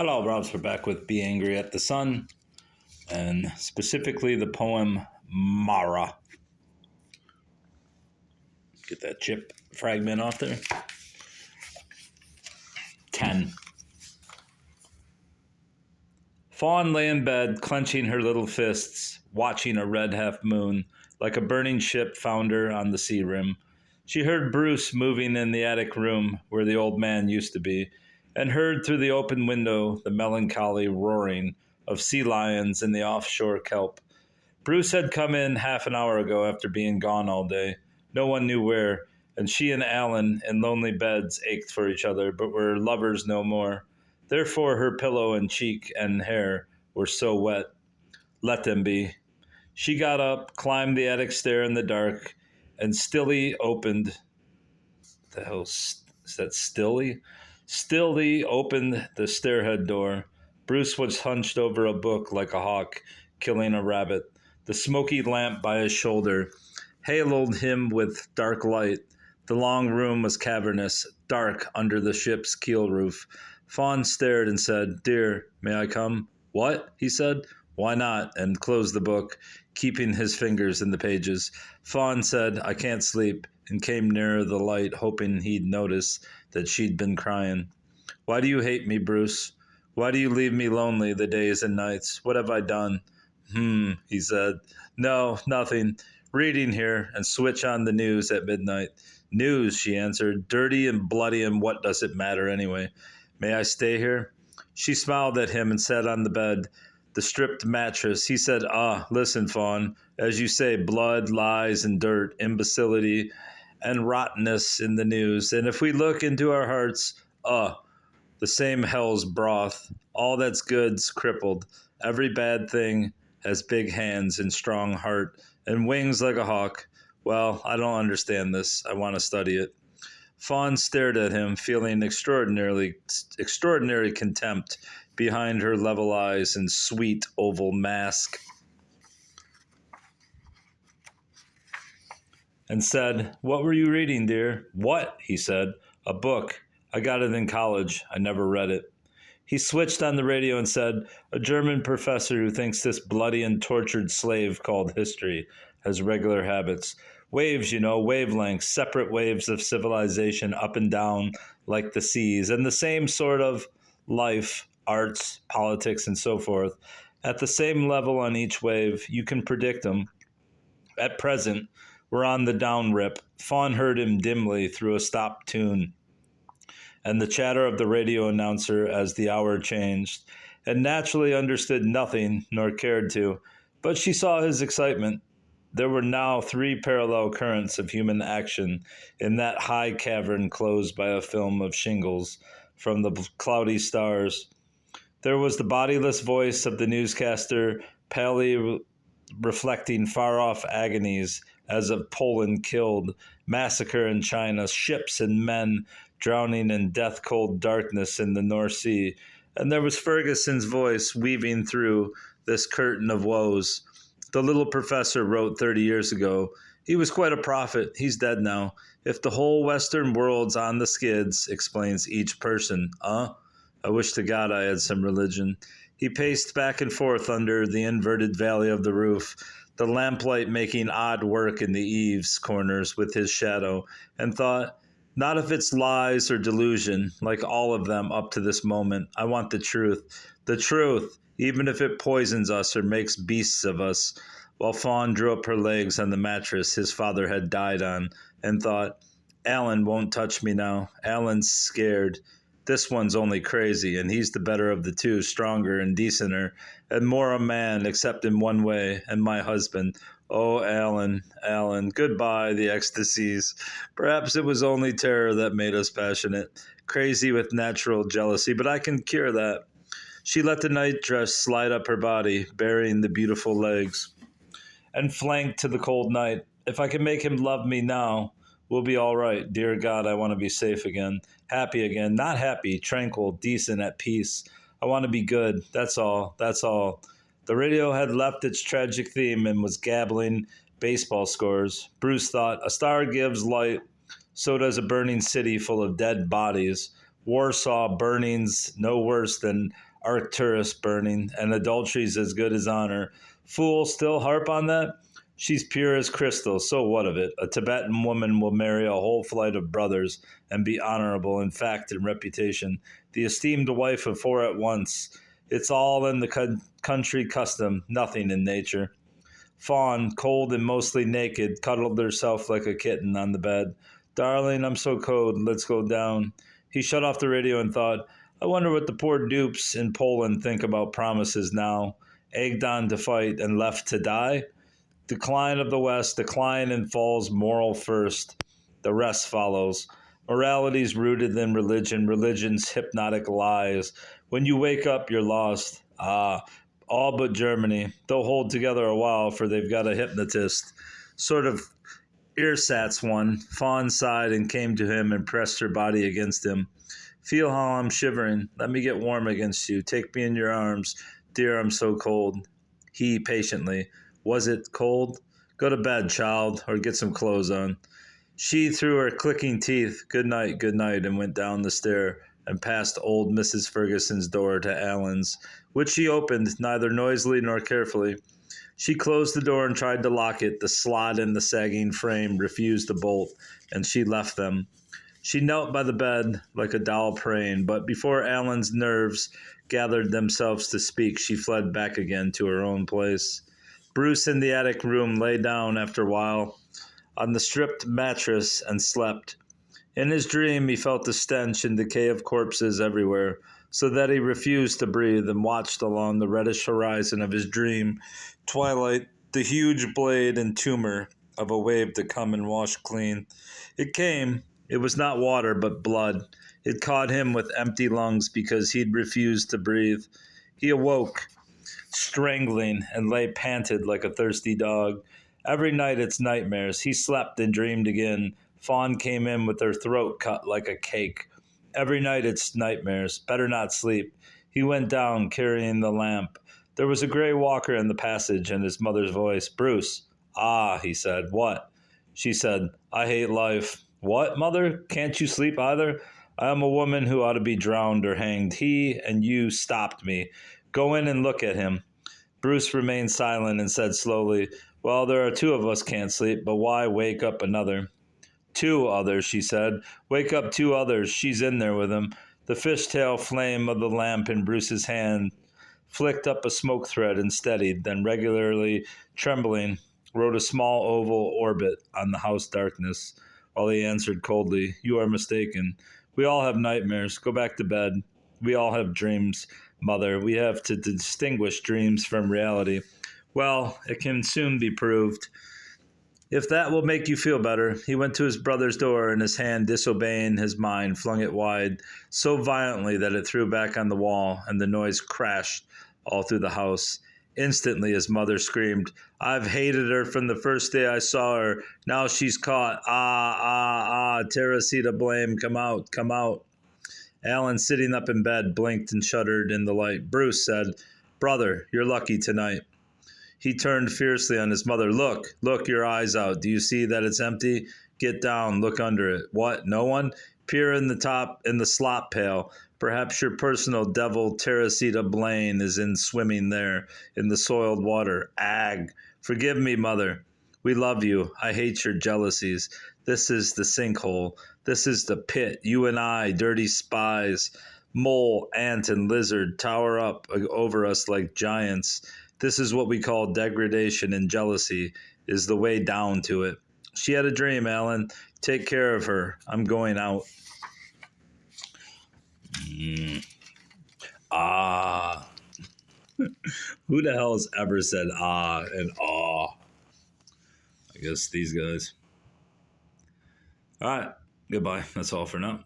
Hello, Robs. We're back with Be Angry at the Sun, and specifically the poem Mara. Get that chip fragment off there. 10. Fawn lay in bed, clenching her little fists, watching a red half moon, like a burning ship founder on the sea rim. She heard Bruce moving in the attic room where the old man used to be, and heard through the open window the melancholy roaring of sea lions in the offshore kelp. Bruce had come in half an hour ago after being gone all day. No one knew where, and she and Alan in lonely beds ached for each other, but were lovers no more. Therefore her pillow and cheek and hair were so wet. Let them be. She got up, climbed the attic stair in the dark, and stilly opened. The hell is that? Stilly? Stilly opened the stairhead door. Bruce was hunched over a book like a hawk killing a rabbit. The smoky lamp by his shoulder haloed him with dark light. The long room was cavernous, dark under the ship's keel roof. Fawn stared and said, "Dear, may I come?" "What?" he said. "Why not?" and closed the book, keeping his fingers in the pages. Fawn said, "I can't sleep," and came nearer the light, hoping he'd notice that she'd been crying. "Why do you hate me, Bruce? Why do you leave me lonely the days and nights? What have I done?" He said. "No, nothing. Reading here, and switch on the news at midnight." "News," she answered. "Dirty and bloody, and what does it matter anyway? May I stay here?" She smiled at him and sat on the bed, the stripped mattress. He said, listen, Fawn. As you say, blood, lies, and dirt, imbecility, and rottenness in the news. And if we look into our hearts, the same hell's broth. All that's good's crippled. Every bad thing has big hands and strong heart and wings like a hawk. Well, I don't understand this. I want to study it. Fawn stared at him, feeling extraordinary contempt behind her level eyes and sweet oval mask, and said, "What were you reading, dear?" "What?" he said. "A book. I got it in college. I never read it." He switched on the radio and said, "A German professor who thinks this bloody and tortured slave called history has regular habits. Waves, wavelengths, separate waves of civilization up and down like the seas, and the same sort of life, arts, politics, and so forth. At the same level on each wave, you can predict them. At present, we're on the down rip." Fawn heard him dimly through a stopped tune and the chatter of the radio announcer as the hour changed, and naturally understood nothing nor cared to, but she saw his excitement. There were now 3 parallel currents of human action in that high cavern closed by a film of shingles from the cloudy stars. There was the bodiless voice of the newscaster, palely reflecting far-off agonies as of Poland killed, massacre in China, ships and men drowning in death-cold darkness in the North Sea. And there was Ferguson's voice weaving through this curtain of woes. The little professor wrote 30 years ago. He was quite a prophet. He's dead now. If the whole Western world's on the skids, explains each person. I wish to God I had some religion. He paced back and forth under the inverted valley of the roof, the lamplight making odd work in the eaves corners with his shadow, and thought, not if it's lies or delusion, like all of them up to this moment. I want the truth. The truth, even if it poisons us or makes beasts of us. While Fawn drew up her legs on the mattress his father had died on, and thought, Alan won't touch me now. Alan's scared. This one's only crazy, and he's the better of the two, stronger and decenter, and more a man, except in one way, and my husband. Oh, Alan, Alan, goodbye, the ecstasies. Perhaps it was only terror that made us passionate, crazy with natural jealousy, but I can cure that. She let the nightdress slide up her body, burying the beautiful legs, and flanked to the cold night. If I can make him love me now, we'll be all right. Dear God, I want to be safe again, happy again, not happy, tranquil, decent, at peace. I want to be good. That's all. That's all. The radio had left its tragic theme and was gabbling baseball scores. Bruce thought, a star gives light, so does a burning city full of dead bodies. Warsaw burnings no worse than Arcturus burning, and adultery's as good as honor. Fool, still harp on that? She's pure as crystal, so what of it? A Tibetan woman will marry a whole flight of brothers and be honorable in fact and reputation, the esteemed wife of four at once. It's all in the country custom, nothing in nature. Fawn, cold and mostly naked, cuddled herself like a kitten on the bed. Darling, I'm so cold, let's go down. He shut off the radio and thought, I wonder what the poor dupes in Poland think about promises now. Egged on to fight and left to die? Decline of the West, decline and falls moral first. The rest follows. Morality's rooted in religion, religion's hypnotic lies. When you wake up, you're lost. Ah, all but Germany. They'll hold together a while, for they've got a hypnotist. Sort of earsats one. Fawn sighed and came to him and pressed her body against him. Feel how I'm shivering. Let me get warm against you. Take me in your arms. Dear, I'm so cold. He patiently. Was it cold? Go to bed, child, or get some clothes on. She, through her clicking teeth, good night, and went down the stair and past old Mrs. Ferguson's door to Alan's, which she opened neither noisily nor carefully. She closed the door and tried to lock it. The slot in the sagging frame refused to bolt, and she left them. She knelt by the bed like a doll praying, but before Alan's nerves gathered themselves to speak, she fled back again to her own place. Bruce in the attic room lay down after a while on the stripped mattress and slept. In his dream, he felt the stench and decay of corpses everywhere, so that he refused to breathe and watched along the reddish horizon of his dream twilight the huge blade and tumor of a wave to come and wash clean. It came. It was not water, but blood. It caught him with empty lungs because he'd refused to breathe. He awoke, strangling, and lay panted like a thirsty dog. Every night it's nightmares. He slept and dreamed again. Fawn came in with her throat cut like a cake. Every night it's nightmares. Better not sleep. He went down, carrying the lamp. There was a gray walker in the passage, and his mother's voice. Bruce. Ah, he said. What? She said, I hate life. What, mother? Can't you sleep either? I am a woman who ought to be drowned or hanged. He and you stopped me. Go in and look at him. Bruce remained silent and said slowly, Well, there are two of us can't sleep, but why wake up another? Two others, she said. Wake up two others. She's in there with him. The fishtail flame of the lamp in Bruce's hand flicked up a smoke thread and steadied, then regularly trembling, wrote a small oval orbit on the house darkness, while he answered coldly, You are mistaken. We all have nightmares. Go back to bed. We all have dreams, mother. We have to distinguish dreams from reality. Well, it can soon be proved. If that will make you feel better, he went to his brother's door, and his hand, disobeying his mind, flung it wide so violently that it threw back on the wall, and the noise crashed all through the house. Instantly, his mother screamed, I've hated her from the first day I saw her. Now she's caught. Teresita Blame, come out, come out. Alan, sitting up in bed, blinked and shuddered in the light. Bruce said, Brother, you're lucky tonight. He turned fiercely on his mother. Look, your eyes out. Do you see that it's empty? Get down, look under it. What, no one? Peer in the slop pail. Perhaps your personal devil Teresita Blaine is in swimming there, in the soiled water. Ag! Forgive me, mother. We love you. I hate your jealousies. This is the sinkhole. This is the pit. You and I, dirty spies. Mole, ant, and lizard tower up over us like giants. This is what we call degradation, and jealousy is the way down to it. She had a dream, Alan. Take care of her. I'm going out. Ah. Who the hell has ever said ah and aw? I guess these guys. All right. Goodbye. That's all for now.